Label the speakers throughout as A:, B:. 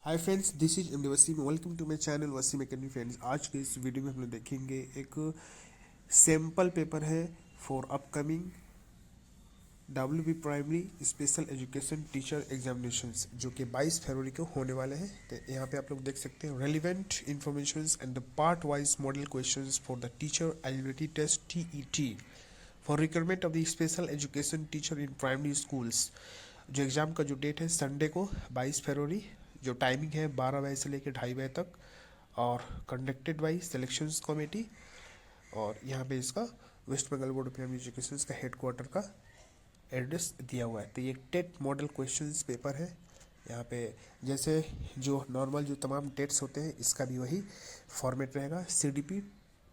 A: Hi friends, this is MD Wasim. Welcome to my channel Wasim academy. Friends, आज के इस video में हम लोग देखेंगे एक सैम्पल पेपर है for upcoming WB primary special education teacher examinations, जो कि 22 फरवरी को होने वाले हैं। तो यहाँ पे आप लोग देख सकते हैं relevant informations and the part wise model questions for the teacher eligibility test TET for requirement of the special education teacher in primary schools. जो एग्ज़ाम का जो डेट है संडे को 22 फरवरी, जो टाइमिंग है 12 बजे से लेकर 2:30 बजे तक, और कंडक्टेड बाई सिलेक्शंस कमेटी। और यहाँ पे इसका West Bengal board of primary education का हेडक्वार्टर का एड्रेस दिया हुआ है। तो ये टेट मॉडल क्वेश्चंस पेपर है। यहाँ पे जैसे जो नॉर्मल जो तमाम टेट्स होते हैं, इसका भी वही फॉर्मेट रहेगा। CDP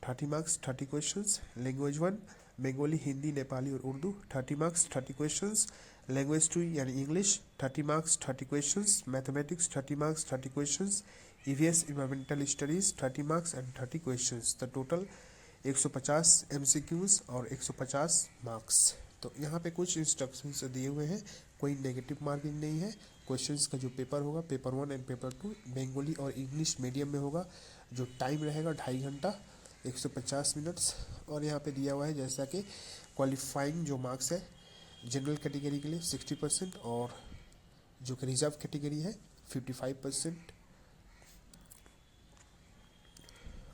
A: 30 marks 30 questions, language 1 Bengali, Hindi, Nepali और उर्दू 30 मार्क्स 30 क्वेश्चंस, लैंग्वेज 2 यानी English 30 marks 30 questions, mathematics 30 marks 30 questions, EVS environmental studies 30 marks and 30 questions. The total 150 MCQs और 150 मार्क्स। तो यहाँ पे कुछ इंस्ट्रक्शंस दिए हुए हैं, कोई नेगेटिव मार्किंग नहीं है। क्वेश्चंस का जो पेपर होगा, पेपर 1 एंड पेपर 2 बंगाली और इंग्लिश मीडियम में होगा। जो टाइम रहेगा 2.5 घंटा 150 मिनट्स। और यहाँ पे दिया हुआ है जैसा कि क्वालिफाइंग जो मार्क्स है जनरल कैटेगरी के लिए 60% और जो कि रिजर्व कैटेगरी है 55%।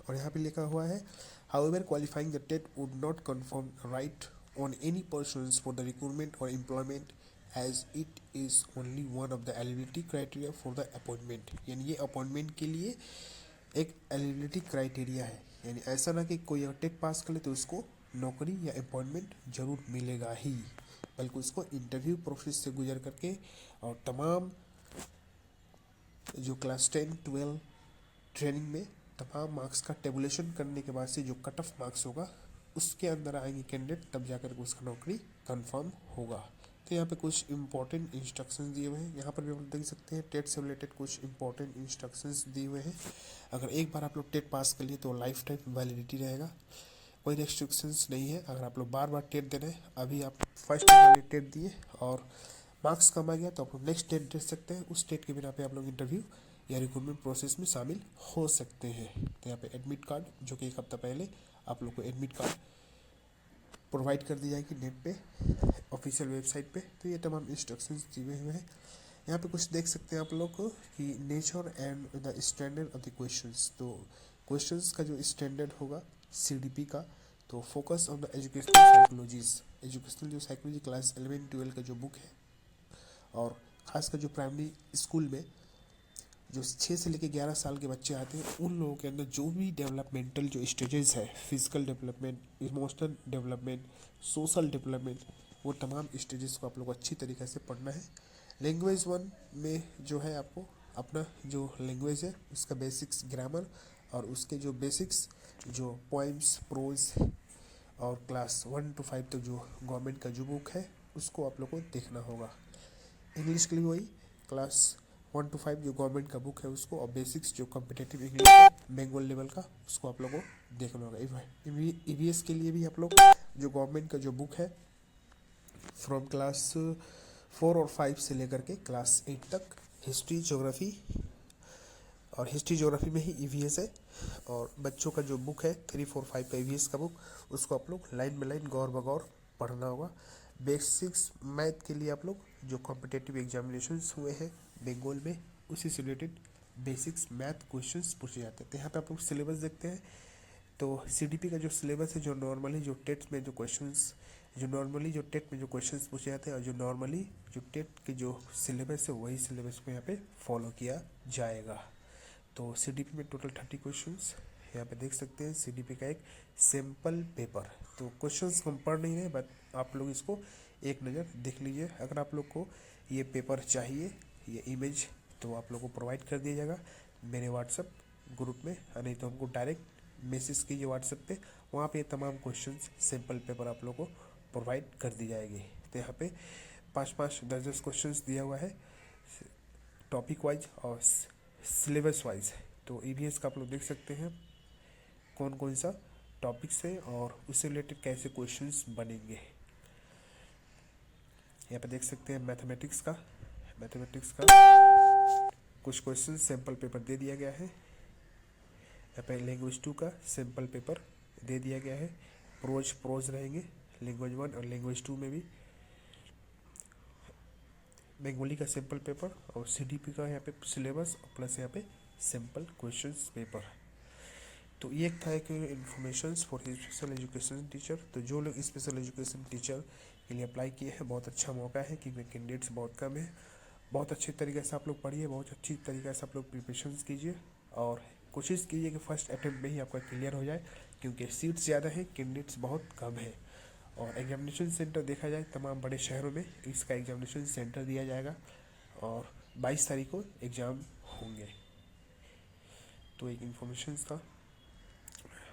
A: और यहाँ पे लिखा हुआ है however qualifying the TET would not confirm right on any persons for the recruitment और employment as it is only one of the eligibility criteria for the appointment. यानी ये अपॉइंटमेंट के लिए एक एलिजिबिलिटी क्राइटेरिया है। यानी ऐसा ना कि कोई अगर टेट पास कर ले तो उसको नौकरी या अपॉइंटमेंट जरूर मिलेगा ही, बल्कि उसको इंटरव्यू प्रोसेस से गुजर करके और तमाम जो क्लास 10 12 ट्रेनिंग में तमाम मार्क्स का टेबुलेशन करने के बाद से जो कट ऑफ मार्क्स होगा उसके अंदर आएंगे कैंडिडेट, तब जाकर के उसका नौकरी कंफर्म होगा। तो यहाँ पे कुछ इंपॉर्टेंट इंस्ट्रक्शंस दिए हुए हैं। यहाँ पर भी आप देख सकते हैं टेट से रिलेटेड कुछ इंपॉर्टेंट इंस्ट्रक्शंस दिए हुए हैं। अगर एक बार आप लोग टेट पास कर लिए तो लाइफ टाइम वैलिडिटी रहेगा, कोई रेस्ट्रिक्शंस नहीं है। अगर आप लोग बार बार टेट दे रहे हैं, अभी आप फर्स्ट वाले टेट दिए और मार्क्स कम आ गया तो आप लोग नेक्स्ट टेट दे सकते हैं। उस टेट के बिना पे आप लोग इंटरव्यू या रिक्रूटमेंट प्रोसेस में शामिल हो सकते हैं। तो यहाँ पे एडमिट कार्ड, जो कि एक हफ्ता पहले आप लोग को एडमिट कार्ड प्रोवाइड कर दी जाएगी नेट पे, ऑफिशियल वेबसाइट पे। तो ये तमाम इंस्ट्रक्शंस दिए हुए हैं। यहाँ पे कुछ देख सकते हैं आप लोग को कि nature and the standard of the questions. तो क्वेश्चंस का जो स्टैंडर्ड होगा CDP का, तो focus on the educational psychologies, educational जो साइकोलॉजी क्लास 11 12 का जो बुक है, और खासकर जो प्राइमरी स्कूल में जो 6 से लेकर 11 साल के बच्चे आते हैं, उन लोगों के अंदर जो भी डेवलपमेंटल जो स्टेजेस है, physical development, emotional development, social development, वो तमाम स्टेजेस को आप लोग को अच्छी तरीके से पढ़ना है। लैंग्वेज 1 में जो है आपको अपना जो लैंग्वेज है उसका बेसिक्स ग्रामर और उसके जो बेसिक्स जो पोइम्स प्रोज, और क्लास 1 to 5 तक जो गवर्नमेंट का जो बुक है उसको आप लोग को देखना होगा। इंग्लिश के लिए वही क्लास 1 to 5 जो गवर्नमेंट का बुक है उसको, और बेसिक्स जो कॉम्पिटेटिव इंग्लिश है बंगाल लेवल का उसको आप लोगों को देखना होगा। EVS के लिए भी आप लोग जो गवर्नमेंट का जो बुक है फ्रॉम क्लास 4 और 5 से लेकर के क्लास 8 तक, हिस्ट्री ज्योग्राफी, और हिस्ट्री ज्योग्राफी में ही EVS है। और बच्चों का जो बुक है 3 4 5 का EVS का बुक, उसको आप लोग लाइन बाई लाइन गौर बगौर पढ़ना होगा। बेसिक्स मैथ के लिए आप लोग जो कॉम्पिटेटिव एग्जामिनेशंस हुए हैं बंगाल में, उसी से रिलेटेड बेसिक्स मैथ क्वेश्चंस पूछे जाते हैं। तो यहाँ पे आप लोग सिलेबस देखते हैं। तो CDP का जो सिलेबस है, जो नॉर्मली जो टेट में जो क्वेश्चंस, जो नॉर्मली जो टेट में जो क्वेश्चंस पूछे जाते हैं, और जो नॉर्मली जो टेट के जो सिलेबस है वही सिलेबस को यहाँ पे फॉलो किया जाएगा। तो CDP में टोटल 30 क्वेश्चंस यहाँ पे देख सकते हैं। CDP का एक सिंपल पेपर, तो क्वेश्चंस हम पढ़ नहीं रहे, बट आप लोग इसको एक नज़र देख लीजिए। अगर आप लोग को ये पेपर चाहिए, ये इमेज, तो आप लोग को प्रोवाइड कर दिया जाएगा मेरे व्हाट्सएप ग्रुप में, नहीं तो हमको डायरेक्ट मैसेज कीजिए व्हाट्सएप पे, वहाँ पे तमाम क्वेश्चंस सिंपल पेपर आप लोग को प्रोवाइड कर दी जाएगी। तो यहाँ पे 5 10 क्वेश्चंस दिया हुआ है टॉपिक वाइज और सिलेबस वाइज। तो EVS का आप लोग देख सकते हैं कौन कौन सा टॉपिक्स है और उससे रिलेटेड कैसे क्वेश्चंस बनेंगे। यहाँ पे देख सकते हैं मैथमेटिक्स का कुछ क्वेश्चन सैम्पल पेपर दे दिया गया है। यहाँ पे लैंग्वेज 2 का सैम्पल पेपर दे दिया गया है। प्रोज रहेंगे लैंग्वेज 1 और लैंग्वेज 2 में भी। बंगाली का सैम्पल पेपर और CDP का यहाँ पे सिलेबस और प्लस यहाँ पे सैम्पल क्वेश्चंस पेपर। तो ये था एक information for special education teacher. तो जो लोग स्पेशल एजुकेशन टीचर के लिए अप्लाई किए हैं, बहुत अच्छा मौका है क्योंकि कैंडिडेट्स बहुत कम है। बहुत अच्छे तरीके से आप लोग पढ़िए, बहुत अच्छी तरीके से आप लोग प्रिपरेशन कीजिए और कोशिश कीजिए कि फर्स्ट अटैम्प्ट में ही आपका क्लियर हो जाए, क्योंकि सीट्स ज़्यादा है, कैंडिडेट्स बहुत कम है। और एग्जामिनेशन सेंटर देखा जाए तमाम बड़े शहरों में इसका एग्जामिनेशन सेंटर दिया जाएगा और 22 तारीख को एग्ज़ाम होंगे। तो एक इन्फॉर्मेशन था।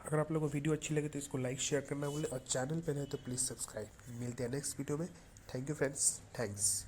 A: अगर आप लोगों को वीडियो अच्छी लगे तो इसको लाइक शेयर करना भूलें और चैनल पर रहे तो प्लीज़ सब्सक्राइब। मिलते हैं नेक्स्ट वीडियो में। Thank you friends, thanks.